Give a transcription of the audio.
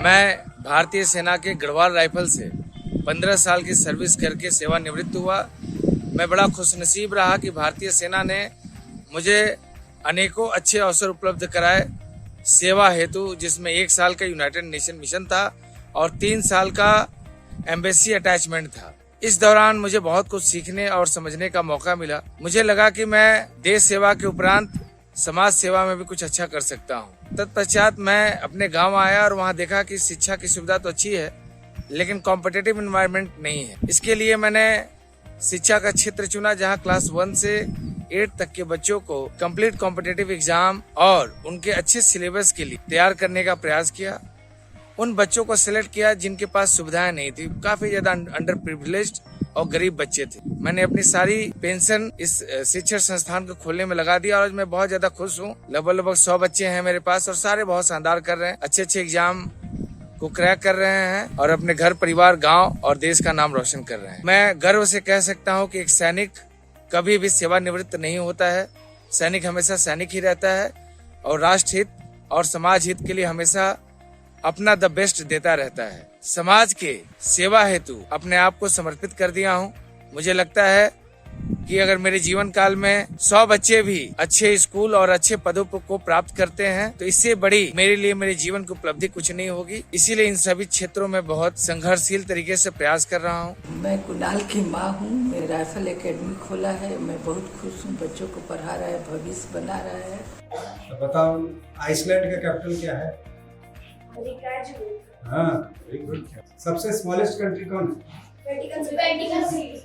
मैं भारतीय सेना के गढ़वाल राइफल से 15 साल की सर्विस करके सेवानिवृत्त हुआ। मैं बड़ा खुशनसीब रहा कि भारतीय सेना ने मुझे अनेकों अच्छे अवसर उपलब्ध कराए सेवा हेतु, जिसमें 1 साल का यूनाइटेड नेशन मिशन था और 3 साल का एम्बेसी अटैचमेंट था। इस दौरान मुझे बहुत कुछ सीखने और समझने का मौका मिला। मुझे लगा कि मैं देश सेवा के उपरांत समाज सेवा में भी कुछ अच्छा कर सकता हूँ। तत्पश्चात मैं अपने गांव आया और वहां देखा कि शिक्षा की सुविधा तो अच्छी है, लेकिन कॉम्पिटिटिव एनवायरनमेंट नहीं है। इसके लिए मैंने शिक्षा का क्षेत्र चुना, जहां क्लास 1 से 8 तक के बच्चों को कंप्लीट कॉम्पिटिटिव एग्जाम और उनके अच्छे सिलेबस के लिए तैयार करने का प्रयास किया। उन बच्चों को सिलेक्ट किया जिनके पास सुविधाएं नहीं थी, काफी ज्यादा अंडर प्रिविलेज्ड और गरीब बच्चे थे। मैंने अपनी सारी पेंशन इस शिक्षण संस्थान को खोलने में लगा दिया और मैं बहुत ज्यादा खुश हूँ। लगभग 100 बच्चे हैं मेरे पास और सारे बहुत शानदार कर रहे हैं, अच्छे एग्जाम को क्रैक कर रहे हैं और अपने घर, परिवार, गांव और देश का नाम रोशन कर रहे हैं। मैं गर्व से कह सकता हूं कि एक सैनिक कभी भी सेवानिवृत्त नहीं होता है। सैनिक हमेशा सैनिक ही रहता है और राष्ट्र हित और समाज हित के लिए हमेशा अपना द बेस्ट देता रहता है। समाज के सेवा हेतु अपने आप को समर्पित कर दिया हूं। मुझे लगता है कि अगर मेरे जीवन काल में 100 बच्चे भी अच्छे स्कूल और अच्छे पदों को प्राप्त करते हैं तो इससे बड़ी मेरे लिए मेरे जीवन की उपलब्धि कुछ नहीं होगी। इसीलिए इन सभी क्षेत्रों में बहुत संघर्षशील तरीके से प्रयास कर रहा हूँ। मैं कुणाल की माँ हूँ। मैं राइफल एकेडमी खोला है। मैं बहुत खुश हूँ। बच्चों को पढ़ा रहा है, भविष्य बना रहा है। तो बताओ, आइसलैंड का कैपिटल क्या है? हाँ, वेरी गुड। सबसे स्मॉलेस्ट कंट्री कौन है? Vatican city.